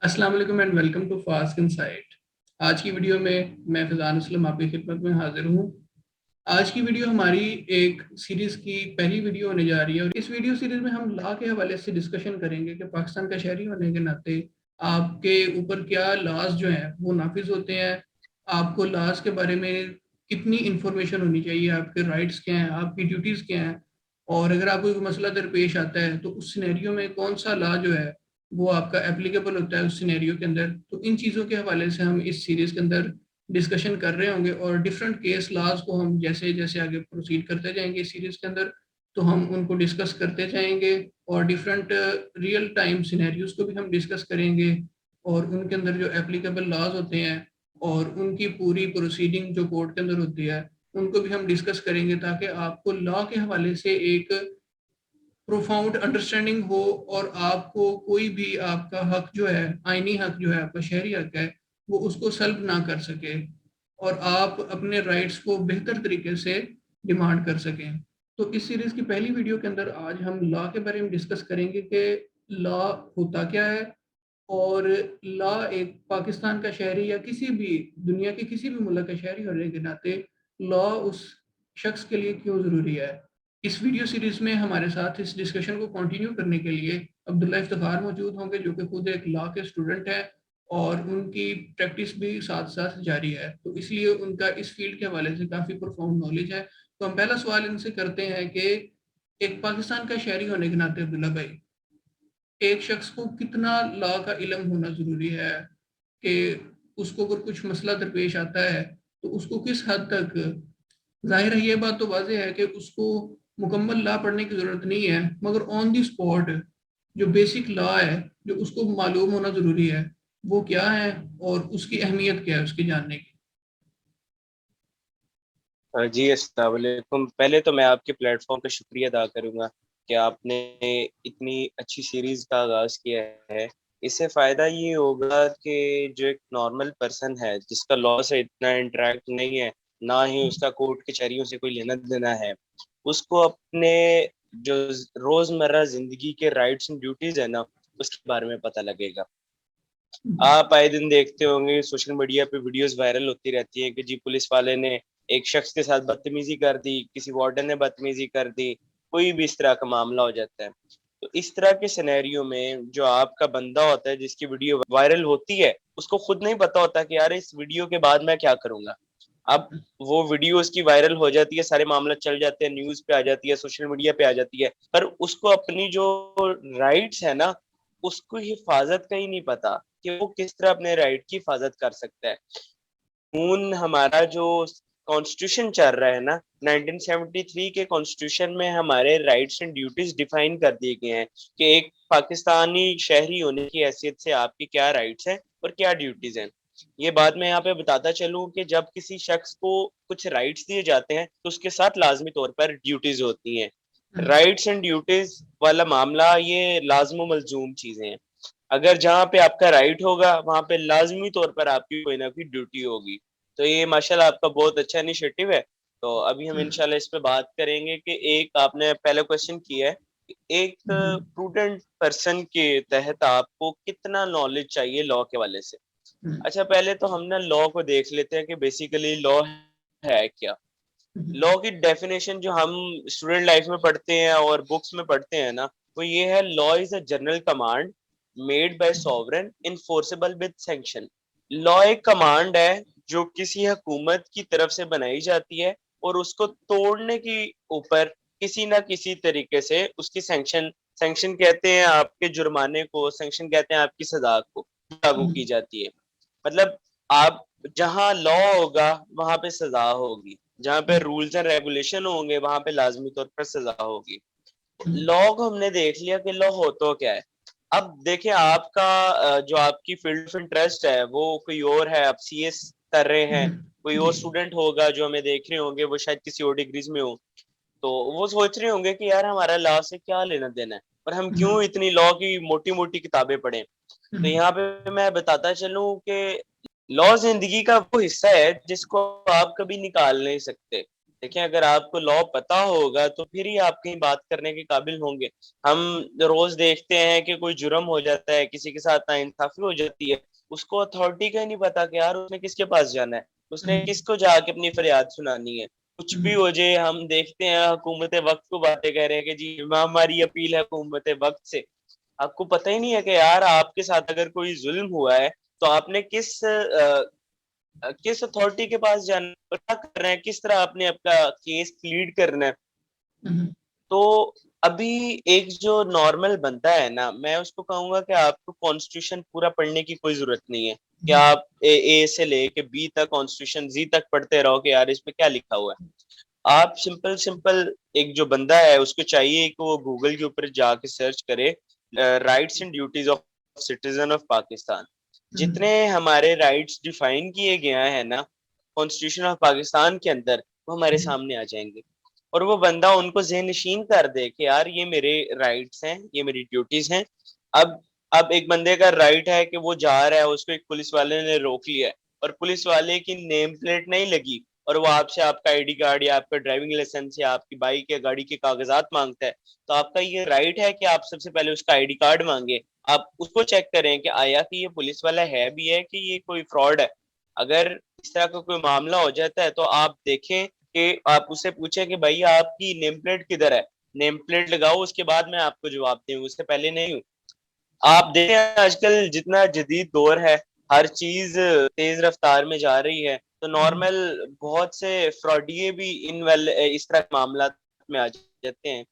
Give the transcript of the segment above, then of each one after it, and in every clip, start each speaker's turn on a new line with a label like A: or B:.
A: अस्सलाम वालेकुम and welcome to fast insight. आज की वीडियो में मैं फैज़ान असलम आपकी खिदमत में हाजिर हूँ। आज की वीडियो हमारी एक सीरीज़ की पहली वीडियो होने जा रही है और इस वीडियो सीरीज़ में हम लॉ के हवाले से डिस्कशन करेंगे कि पाकिस्तान का शहरी होने के नाते आपके ऊपर क्या लॉज जो हैं वो नाफिज होते हैं। आपको लॉज के बारे में कितनी इंफॉर्मेशन होनी चाहिए, आपके राइट्स क्या हैं, आपकी ड्यूटीज़ क्या हैं, और अगर आपको कोई मसला दरपेश आता है तो उस सिनेरियो में कौन सा लॉ जो है वो आपका एप्लीकेबल होता है उस सिनेरियो के अंदर। तो इन चीज़ों के हवाले से हम इस सीरीज़ के अंदर डिस्कशन कर रहे होंगे और डिफरेंट केस लॉज को हम जैसे जैसे आगे प्रोसीड करते जाएंगे इस सीरीज़ के अंदर, तो हम उनको डिस्कस करते जाएंगे और डिफरेंट रियल टाइम सिनेरियोज को भी हम डिस्कस करेंगे और उनके अंदर जो एप्लीकेबल लॉज होते हैं और उनकी पूरी प्रोसीडिंग जो कोर्ट के अंदर होती है उनको भी हम डिस्कस करेंगे, ताकि आपको लॉ के हवाले से एक प्रोफाउंड अंडरस्टैंडिंग हो और आपको कोई भी आपका हक जो है, आईनी हक जो है, आपका शहरी हक है, वो उसको सल्ब ना कर सके और आप अपने राइट्स को बेहतर तरीके से डिमांड कर सकें। तो इस सीरीज़ की पहली वीडियो के अंदर आज हम लॉ के बारे में डिस्कस करेंगे कि लॉ होता क्या है और लॉ एक पाकिस्तान का शहरी या किसी भी दुनिया के किसी भी मुल्क का शहरी होने के नाते लॉ उस शख्स के लिए क्यों ज़रूरी है। इस वीडियो सीरीज़ में हमारे साथ इस डिस्कशन को कंटिन्यू करने के लिए अब्दुल्ला इफ्तिखार मौजूद होंगे, जो कि खुद एक लॉ के स्टूडेंट हैं और उनकी प्रैक्टिस भी साथ-साथ जारी है। तो इसलिए उनका इस फ़ील्ड के हवाले से काफ़ी प्रोफाउंड नॉलेज है। तो हम पहला सवाल इनसे करते हैं कि एक पाकिस्तान का शहरी होने के नाते अब्दुल्ला भाई, एक शख्स को कितना लॉ का इल्म होना ज़रूरी है कि उसको अगर कुछ मसला दरपेश आता है तो उसको किस हद तक, ज़ाहिर है ये बात तो वाज़ेह है कि उसको मुकम्मल लॉ पढ़ने की ज़रूरत नहीं है, मगर ऑन द स्पॉट जो बेसिक लॉ है, जो उसको मालूम होना ज़रूरी है, वो क्या है और उसकी अहमियत क्या है उसकी जानने की?
B: जी अस्सलाम वालेकुम। पहले तो मैं आपके प्लेटफॉर्म का शुक्रिया अदा करूंगा कि आपने इतनी अच्छी सीरीज का आगाज किया है। इससे फायदा ये होगा कि जो एक नॉर्मल पर्सन है जिसका लॉ से इतना इंटरेक्ट नहीं है, ना ही उसका कोर्ट कचहरियों से कोई लेना देना है, उसको अपने जो रोजमर्रा जिंदगी के राइट्स एंड ड्यूटीज है ना, उसके बारे में पता लगेगा। आप आए दिन देखते होंगे सोशल मीडिया पे वीडियोस वायरल होती रहती है कि जी पुलिस वाले ने एक शख्स के साथ बदतमीजी कर दी, किसी वार्डन ने बदतमीजी कर दी, कोई भी इस तरह का मामला हो जाता है। तो इस तरह के सिनेरियो में जो आपका बंदा होता है जिसकी वीडियो वायरल होती है, उसको खुद नहीं पता होता कि यार इस वीडियो के बाद मैं क्या करूंगा। अब वो वीडियो उसकी वायरल हो जाती है, सारे मामला चल जाते हैं, न्यूज पे आ जाती है, सोशल मीडिया पे आ जाती है, पर उसको अपनी जो राइट्स है ना, उसको हिफाजत का ही नहीं पता कि वो किस तरह अपने राइट की हिफाजत कर सकता है। कानून हमारा जो कॉन्स्टिट्यूशन चल रहा है ना, 1973 के कॉन्स्टिट्यूशन में हमारे राइट्स एंड ड्यूटीज डिफाइन कर दिए गए हैं कि एक पाकिस्तानी शहरी होने की हैसियत से आपकी क्या राइट्स हैं और क्या ड्यूटीज हैं। ये बात मैं यहाँ पे बताता चलूं कि जब किसी शख्स को कुछ राइट्स दिए जाते हैं तो उसके साथ लाजमी तौर पर ड्यूटीज होती हैं। राइट्स एंड ड्यूटीज वाला मामला ये लाजमो मलजूम चीजें हैं। अगर जहाँ पे आपका राइट होगा वहां पे लाजमी तौर पर आपकी कोई ना कोई ड्यूटी होगी। तो ये माशाल्लाह आपका बहुत अच्छा इनिशिएटिव है। तो अभी हम इंशाल्लाह इस पे बात करेंगे कि एक आपने पहले क्वेश्चन किया है कि एक प्रूडेंट पर्सन के तहत आपको कितना नॉलेज चाहिए लॉ के वाले से। अच्छा, पहले तो हम ना लॉ को देख लेते हैं कि बेसिकली लॉ है क्या। लॉ की डेफिनेशन जो हम स्टूडेंट लाइफ में पढ़ते हैं और बुक्स में पढ़ते हैं ना, वो ये है, law is a general command made by sovereign enforceable with sanction. Law एक कमांड है जो किसी हुकूमत की तरफ से बनाई जाती है और उसको तोड़ने की ऊपर किसी ना किसी तरीके से उसकी सैंक्शन, सैंक्शन कहते हैं आपके जुर्माने को, सैंक्शन कहते हैं आपकी सजा को, लागू की जाती है। मतलब आप जहां लॉ होगा वहां पे सजा होगी, जहां पे रूल्स एंड रेगुलेशन होंगे वहां पे लाजमी तौर पर सजा होगी। लॉ को हमने देख लिया कि लॉ हो तो क्या है। अब देखिए आपका जो आपकी फील्ड ऑफ इंटरेस्ट है वो कोई और है, आप सीएस कर रहे हैं, कोई और
A: जी।
B: स्टूडेंट होगा जो हमें देख रहे होंगे वो शायद किसी और डिग्रीज में हो, तो वो सोच रहे होंगे कि यार हमारा लॉ से क्या लेना देना है और हम क्यों इतनी लॉ की मोटी मोटी किताबें पढ़ें। तो यहाँ पे मैं बताता चलूं कि लॉ जिंदगी का वो हिस्सा है जिसको आप कभी निकाल नहीं सकते। देखिए, अगर आपको लॉ पता होगा तो फिर ही आप कहीं बात करने के काबिल होंगे। हम रोज देखते हैं कि कोई जुर्म हो जाता है, किसी के साथ नाइंसाफी हो जाती है, उसको अथॉरिटी का ही नहीं पता कि यार उसने किसके पास जाना है, उसने
A: हम्म,
B: किसको जाके अपनी फरियाद सुनानी है। कुछ भी
A: हम्म,
B: हो जाए, हम देखते हैं हुकूमत वक्त को बातें कह रहे हैं कि जी हमारी अपील है हुकूमत वक्त से। आपको पता ही नहीं है कि यार आपके साथ अगर कोई जुल्म हुआ है तो आपने किस अथॉरिटी के पास जाना है, क्या करना है, किस तरह आपने अपना केस प्लीड करना है।
A: हम्म,
B: तो अभी एक जो नॉर्मल बंदा है ना, मैं उसको कहूंगा कि आपको कॉन्स्टिट्यूशन पूरा पढ़ने की कोई जरूरत नहीं है कि
A: हम्म,
B: आप ए से लेके बी तक कॉन्स्टिट्यूशन जी तक पढ़ते रहो कि यार इसमें क्या लिखा हुआ है। आप सिंपल सिंपल एक जो बंदा है उसको चाहिए कि वो गूगल के ऊपर जाके सर्च करे rights and duties of citizen of Pakistan.
A: हम्म,
B: जितने हमारे राइट्स डिफाइन किए गए हैं ना कॉन्स्टिट्यूशन ऑफ पाकिस्तान के अंदर, वो हमारे
A: हम्म,
B: सामने आ जाएंगे। और वो बंदा उनको ज़हन-नशीन कर दे कि यार ये मेरे राइट्स हैं, ये मेरी ड्यूटीज हैं। अब अब एक बंदे का राइट है कि वो जा रहा है, उसको एक पुलिस वाले ने रोक लिया है और पुलिस वाले की नेम प्लेट नहीं लगी और वो आपसे आपका आईडी कार्ड या आपका ड्राइविंग लाइसेंस या आपकी बाइक या गाड़ी के कागजात मांगता है, तो आपका ये राइट है कि आप सबसे पहले उसका आईडी कार्ड मांगे। आप उसको चेक करें कि आया कि ये पुलिस वाला है भी है कि ये कोई फ्रॉड है। अगर इस तरह का कोई मामला हो जाता है तो आप देखें कि आप उससे पूछें कि भाई आपकी नेम प्लेट किधर है, नेम प्लेट लगाओ, उसके बाद मैं आपको जवाब दूं, उससे पहले नहीं। आप देखें आजकल जितना जदीद दौर है, हर चीज तेज रफ्तार में जा रही है, तो
A: हम्म,
B: नॉर्मल बहुत से फ्रॉडिये भी इस तरह के मामला में आ जाते हैं।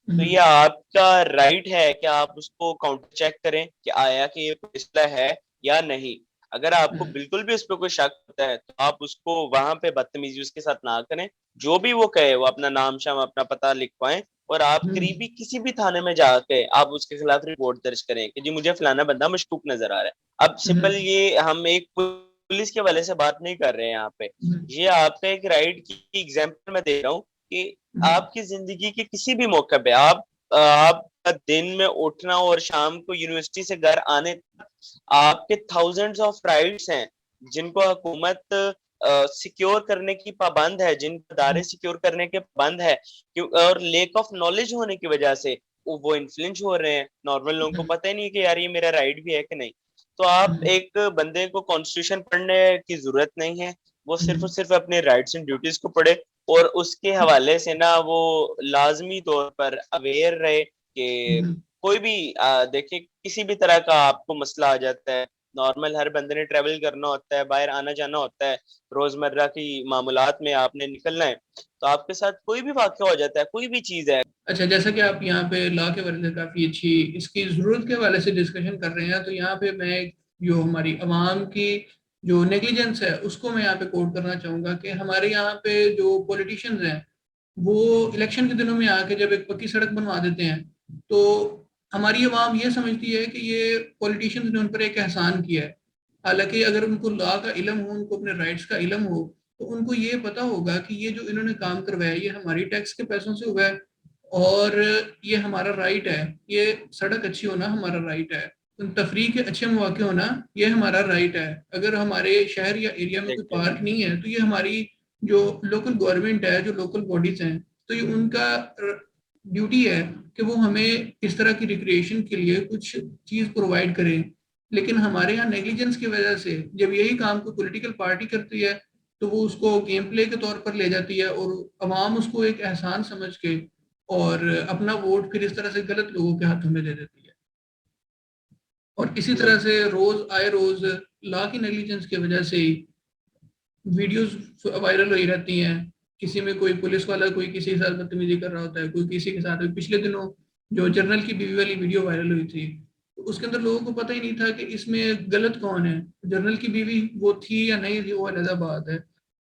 B: तो ये
A: हम्म,
B: आपका राइट है कि आप उसको काउंटर चेक करें कि आया कि ये फैसला है या नहीं। अगर आपको
A: हम्म,
B: बिल्कुल भी उस पर कोई शक होता है तो आप उसको वहां पे बदतमीजी उसके साथ ना करें। जो भी वो कहे वो अपना नाम शाम अपना पता लिखवाएं और आप
A: हम्म,
B: करीबी किसी भी थाने में जाके आप उसके खिलाफ रिपोर्ट दर्ज करें कि जी मुझे फलाना बंदा मशकूक नजर आ रहा है। अब सिंपल
A: हम्म,
B: ये हम एक पुलिस के वाले से बात नहीं कर रहे हैं यहाँ पे,
A: हम्म,
B: ये आपका एक राइट की एग्जाम्पल मैं दे रहा हूँ कि
A: हम्म,
B: आपकी जिंदगी के किसी भी मौके पे आपका दिन में उठना और शाम को यूनिवर्सिटी से घर आने तक आपके थाउजेंड्स ऑफ राइट्स हैं जिनको हुकूमत सिक्योर करने की पाबंद है, जिन अदारे सिक्योर करने के पाबंद है। और लेक ऑफ नॉलेज होने की वजह से वो इन्फ्लुएंस हो रहे हैं, नॉर्मल लोगों को
A: हम्म,
B: पता ही नहीं कि यार ये मेरा राइट भी है कि नहीं। तो आप
A: हम्म,
B: एक बंदे को कॉन्स्टिट्यूशन पढ़ने की जरूरत नहीं है, वो सिर्फ और
A: हम्म,
B: सिर्फ अपने राइट्स एंड ड्यूटीज को पढ़े और उसके हवाले से ना वो लाजमी तौर पर अवेयर रहे कि
A: हम्म,
B: कोई भी देखिए किसी भी तरह का आपको मसला आ जाता है। नॉर्मल हर बंदे ने ट्रेवल करना होता है, बाहर आना जाना होता है, रोजमर्रा की मामूलात में आपने निकलना है, तो आपके साथ कोई भी वाक़या हो जाता है, कोई भी चीज है।
A: अच्छा, जैसा कि आप यहाँ पे लॉ के बारे में काफ़ी अच्छी इसकी ज़रूरत के हवाले से डिस्कशन कर रहे हैं, तो यहाँ पे मैं जो हमारी आवाम की जो नेग्लिजेंस है उसको मैं यहाँ पे कोट करना चाहूँगा कि हमारे यहाँ पे जो पॉलिटिशियंस हैं वो इलेक्शन के दिनों में आके जब एक पक्की सड़क बनवा देते हैं तो हमारी आवाम ये समझती है कि ये पॉलिटिशियंस ने उन पर एक एहसान किया है। हालांकि अगर उनको लॉ का इल्म हो, उनको अपने राइट्स का इल्म हो, तो उनको ये पता होगा कि ये जो इन्होंने काम करवाया ये हमारी टैक्स के पैसों से हुआ है और ये हमारा राइट है। ये सड़क अच्छी होना हमारा राइट है, तफरीह के अच्छे मौके होना ये हमारा राइट है। अगर हमारे शहर या एरिया में कोई
B: एग्जैक्टली।
A: पार्क नहीं है तो ये हमारी जो लोकल गवर्नमेंट है, जो लोकल बॉडीज हैं, तो ये उनका ड्यूटी है कि वो हमें इस तरह की रिक्रिएशन के लिए कुछ चीज़ प्रोवाइड करें। लेकिन हमारे यहाँ नेग्लिजेंस की वजह से जब यही काम कोई पॉलिटिकल पार्टी करती है तो वो उसको गेम प्ले के तौर पर ले जाती है और अवाम उसको एक एहसान समझ के और अपना वोट फिर इस तरह से गलत लोगों के हाथों में दे देती है। और इसी तरह से रोज आए रोज लॉ की नेग्लिजेंस की वजह से ही वीडियोस वायरल हो ही रहती हैं। किसी में कोई पुलिस वाला कोई किसी के साथ बदतमीजी कर रहा होता है, कोई किसी के साथ। पिछले दिनों जो जनरल की बीवी वाली वीडियो वायरल हुई थी, तो उसके अंदर लोगों को पता ही नहीं था कि इसमें गलत कौन है। जनरल की बीवी वो थी या नहीं थी वो अलग बात है,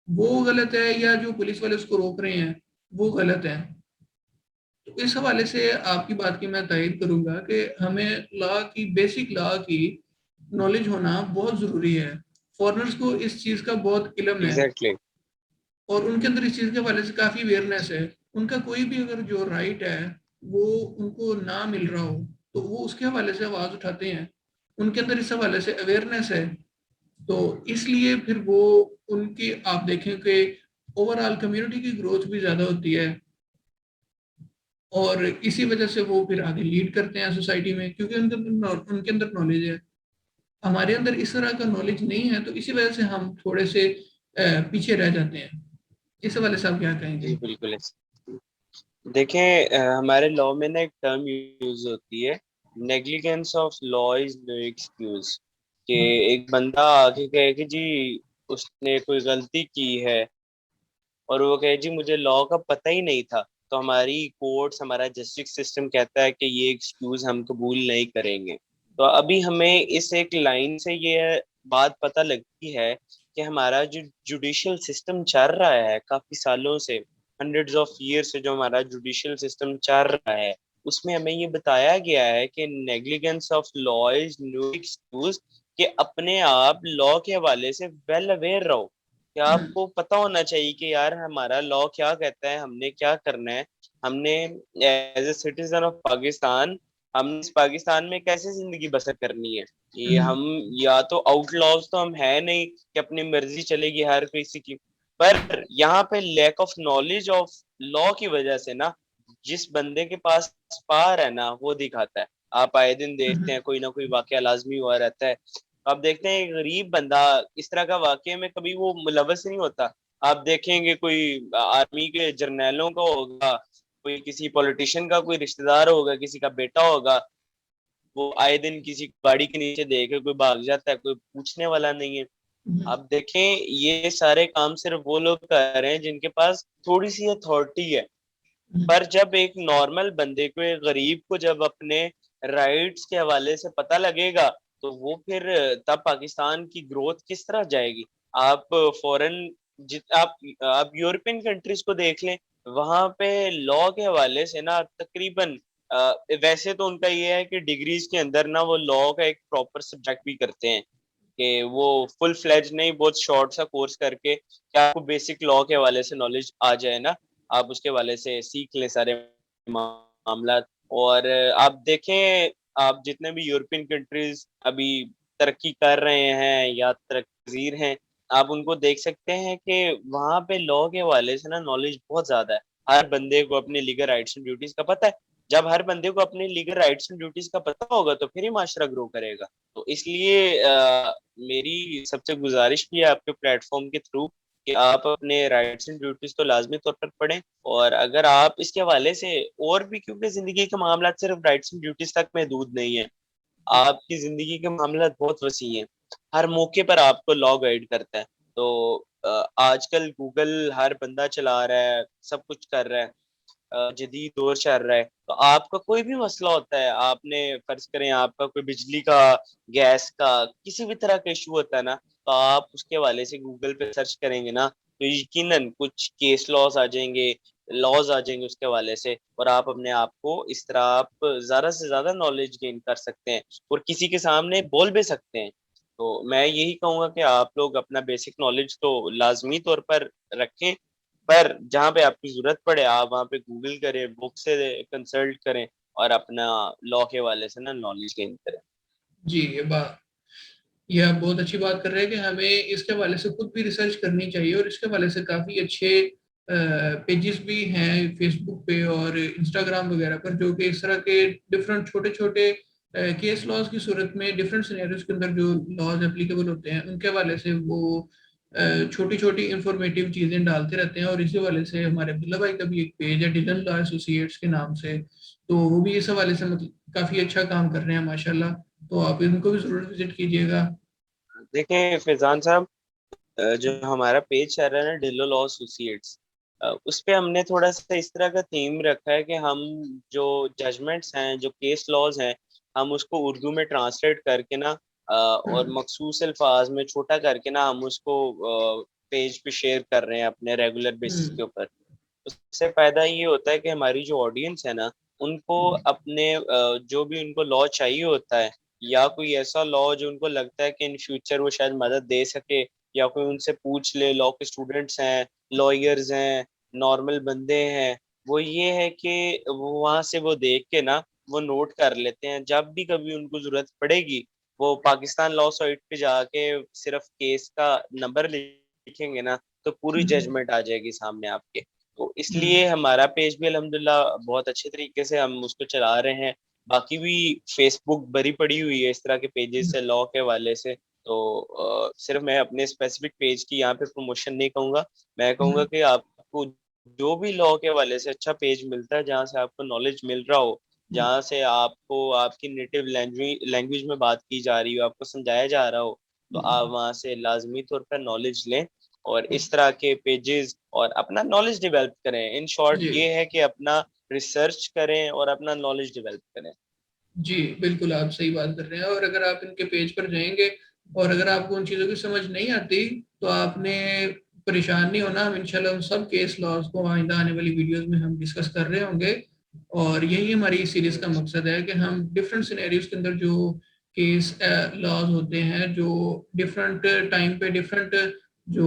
A: वो गलत है या जो पुलिस वाले उसको रोक रहे हैं वो गलत है। तो इस हवाले से आपकी बात की मैं तायद करूंगा कि हमें लॉ की, बेसिक लॉ की नॉलेज होना बहुत ज़रूरी है। फॉरनर्स को इस चीज़ का बहुत इल्म है
B: एग्जैक्टली।
A: और उनके अंदर इस चीज़ के हवाले से काफ़ी अवेयरनेस है। उनका कोई भी अगर जो राइट है वो उनको ना मिल रहा हो तो वो उसके हवाले से आवाज़ उठाते हैं। उनके अंदर इस हवाले से अवेयरनेस है, तो इसलिए फिर वो उनकी आप देखें कि ओवरऑल कम्युनिटी की ग्रोथ भी ज़्यादा होती है, और इसी वजह से वो फिर आगे लीड करते हैं सोसाइटी में, क्योंकि उनके अंदर नॉलेज है। हमारे अंदर इस तरह का नॉलेज नहीं है, तो इसी वजह से हम थोड़े से पीछे रह जाते हैं। इस हवाले से आप क्या कहेंगे?
B: जी बिल्कुल। देखें, हमारे लॉ में ना एक टर्म यूज होती है, negligence of law is no excuse. कि एक बंदा आके कहे कि जी उसने कोई गलती की है, और वो कहे जी मुझे लॉ का पता ही नहीं था, तो हमारी कोर्ट्स, हमारा जस्टिस सिस्टम कहता है कि ये एक्सक्यूज हम कबूल नहीं करेंगे। तो अभी हमें इस एक लाइन से ये बात पता लगती है कि हमारा जो जुडिशियल सिस्टम चल रहा है काफी सालों से, हंड्रेड्स ऑफ ईयर से जो हमारा जुडिशियल सिस्टम चल रहा है, उसमें हमें ये बताया गया है कि negligence of law is no excuse. कि अपने आप लॉ के हवाले से वेल अवेयर रहो, कि आपको पता होना चाहिए कि यार हमारा लॉ क्या कहता है, हमने क्या करना है। हमने as a citizen of Pakistan, हम इस पाकिस्तान में कैसे जिंदगी बसर करनी है। ये हम, या तो आउटलॉज तो हम है नहीं कि अपनी मर्जी चलेगी हर किसी की, पर यहाँ पे lack of knowledge of law की वजह से ना, जिस बंदे के पास पावर है ना वो दिखाता है। आप आए दिन देखते हैं कोई ना कोई वाकया लाजमी हुआ रहता है। आप देखते हैं एक गरीब बंदा इस तरह का वाकये में कभी वो मुलव्वस नहीं होता। आप देखेंगे कोई आर्मी के जर्नैलों का होगा, कोई किसी पॉलिटिशियन का कोई रिश्तेदार होगा, किसी का बेटा होगा, वो आए दिन किसी गाड़ी के नीचे देखे कोई भाग जाता है, कोई पूछने वाला नहीं है। आप देखें, ये सारे काम सिर्फ वो लोग कर रहे हैं जिनके पास थोड़ी सी अथॉरिटी है। पर जब एक नॉर्मल बंदे को, एक गरीब को जब अपने राइट्स के हवाले से पता लगेगा, तो वो फिर तब पाकिस्तान की ग्रोथ किस तरह जाएगी। आप फॉरेन, जित आप यूरोपियन कंट्रीज को देख लें, वहां पे लॉ के हवाले से ना तकरीबन, वैसे तो उनका ये है कि डिग्रीज के अंदर ना वो लॉ का एक प्रॉपर सब्जेक्ट भी करते हैं, कि वो फुल फ्लेज नहीं, बहुत शॉर्ट सा कोर्स करके कि आपको बेसिक लॉ के हवाले से नॉलेज आ जाए ना, आप उसके हवाले से सीख लें सारे मामला। और आप देखें, आप जितने भी यूरोपियन कंट्रीज अभी तरक्की कर रहे हैं या तरक्कीर हैं, आप उनको देख सकते हैं कि वहां पे लॉ के हवाले से ना नॉलेज बहुत ज्यादा है। हर बंदे को अपने लीगल राइट्स एंड ड्यूटीज का पता है। जब हर बंदे को अपने लीगल राइट्स एंड ड्यूटीज का पता होगा तो फिर ही माशरा ग्रो करेगा। तो इसलिए मेरी सबसे गुजारिश भी है आपके प्लेटफॉर्म के थ्रू कि आप अपने राइट्स एंड ड्यूटीज तो लाजमी तौर पर पढ़ें। और अगर आप इसके हवाले से और भी, क्योंकि जिंदगी के मामला सिर्फ राइट्स एंड ड्यूटीज तक महदूद नहीं है, आपकी जिंदगी के मामला बहुत वसी हैं। हर मौके पर आपको लॉ गाइड करता है। तो आजकल गूगल हर बंदा चला रहा है, सब कुछ कर रहा है, जदीद दौर चल रहा है। तो आपका कोई भी मसला होता है, आपने फर्ज करें आपका कोई बिजली का, गैस का, किसी भी तरह का इशू होता है ना, तो आप उसके हवाले से गूगल पे सर्च करेंगे ना, तो यकीनन कुछ केस लॉज आ जाएंगे, लॉज आ जाएंगे उसके हवाले से, और आप अपने आप को इस तरह आप ज्यादा से ज्यादा नॉलेज गेन कर सकते हैं और किसी के सामने बोल भी सकते हैं। तो मैं यही कहूंगा कि आप लोग अपना बेसिक नॉलेज तो लाजमी तौर पर रखें, पर जहाँ पे आपकी जरूरत पड़े आप वहाँ पे गूगल करें, बुक से कंसल्ट करें, और अपना लॉ के वाले से ना नॉलेज गेन करें।
A: जी, ये आप बहुत अच्छी बात कर रहे हैं कि हमें इसके हवाले से खुद भी रिसर्च करनी चाहिए, और इसके हवाले से काफ़ी अच्छे पेजेस भी हैं फेसबुक पे और इंस्टाग्राम वगैरह पर, जो कि इस तरह के डिफरेंट छोटे छोटे केस लॉज की सूरत में डिफरेंट सिनेरियोज के अंदर जो लॉज एप्लीकेबल होते हैं उनके हवाले से वो छोटी छोटी इंफॉर्मेटिव चीज़ें डालते रहते हैं। और इसी हवाले से हमारे अब्दुल्ला भाई का भी एक पेज है डिलन लॉ एसोसिएट्स के नाम से, तो वो भी इस हवाले से मतलब काफ़ी अच्छा काम कर रहे हैं माशाल्लाह। तो आप इनको भी जरूर विजिट कीजिएगा।
B: देखें फैजान साहब, जो हमारा पेज चल रहा है ना, डिलो लॉ एसोसिएट्स, उस पे हमने थोड़ा सा इस तरह का थीम रखा है कि हम जो जजमेंट्स हैं, जो केस लॉज हैं, हम उसको उर्दू में ट्रांसलेट करके ना, और मखसूस अल्फाज में छोटा करके ना, हम उसको पेज पे शेयर कर रहे हैं अपने रेगुलर बेसिस के ऊपर। उससे फायदा ये होता है कि हमारी जो ऑडियंस है ना, उनको अपने जो भी उनको लॉ चाहिए होता है, या कोई ऐसा लॉ जो उनको लगता है कि इन फ्यूचर वो शायद मदद दे सके, या कोई उनसे पूछ ले, लॉ के स्टूडेंट्स हैं, लॉयर्स हैं, नॉर्मल बंदे हैं, वो ये है कि वो वहां से वो देख के ना वो नोट कर लेते हैं। जब भी कभी उनको जरूरत पड़ेगी, वो पाकिस्तान लॉ साइट पे जाके सिर्फ केस का नंबर लिखेंगे ना, तो पूरी
A: हम्म,
B: जजमेंट आ जाएगी सामने आपके। तो इसलिए हमारा पेज भी अल्हम्दुलिल्लाह बहुत अच्छे तरीके से हम उसको चला रहे हैं। बाकी भी फेसबुक भरी पड़ी हुई है इस तरह के पेजेस से, लॉ के हवाले से। तो सिर्फ मैं अपने स्पेसिफिक पेज की यहाँ पे प्रमोशन नहीं कहूंगा, मैं कहूंगा कि आपको जो भी लॉ के हवाले से अच्छा पेज मिलता है, जहाँ से आपको नॉलेज मिल रहा हो, जहाँ से आपको आपकी नेटिव लैंग्वेज लैंग्वेज में बात की जा रही हो, आपको समझाया जा रहा हो, तो आप वहाँ से लाजमी तौर पर नॉलेज लें और इस तरह के पेजेस और अपना नॉलेज डेवलप करें। इन शॉर्ट
A: जी
B: ये है कि अपना रिसर्च करें और अपना नॉलेज डेवलप करें।
A: जी, बिल्कुल आप सही बात कर रहे हैं। और अगर आप इनके पेज पर जाएंगे और अगर आपको उन चीज़ों की समझ नहीं आती तो आपने परेशान नहीं होना। हम इंशाल्लाह उन सब केस लॉज को आइंदा आने वाली वीडियोस में हम डिस्कस कर रहे होंगे। और यही हमारी इस सीरीज का मकसद है कि हम डिफरेंट सिनेरियोज के अंदर जो केस लॉज होते हैं, जो डिफरेंट टाइम पे डिफरेंट जो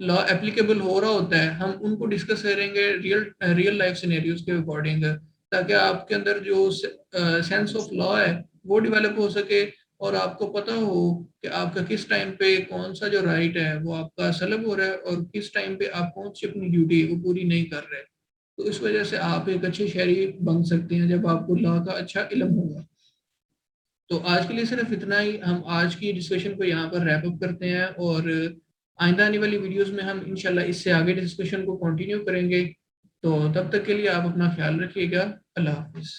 A: लॉ एप्लीकेबल हो रहा होता है, हम उनको डिस्कस करेंगे रियल रियल लाइफ सिनेरियोज के अकॉर्डिंग, ताकि आपके अंदर जो सेंस ऑफ लॉ है वो डेवलप हो सके और आपको पता हो कि आपका किस टाइम पे कौन सा जो राइट है वो आपका सलब हो रहा है और किस टाइम पे आप कौन सी अपनी ड्यूटी वो पूरी नहीं कर रहे। तो इस वजह से आप एक अच्छे शहरी बन सकते हैं जब आपको लॉ का अच्छा इल्म होगा। तो आज के लिए सिर्फ इतना ही। हम आज की डिस्कशन को यहाँ पर रैप अप करते हैं और आइंदा आने वाली वीडियोस में हम इंशाल्लाह इससे आगे डिस्कशन को कंटिन्यू करेंगे। तो तब तक के लिए आप अपना ख्याल रखिएगा। अल्लाह हाफिज़।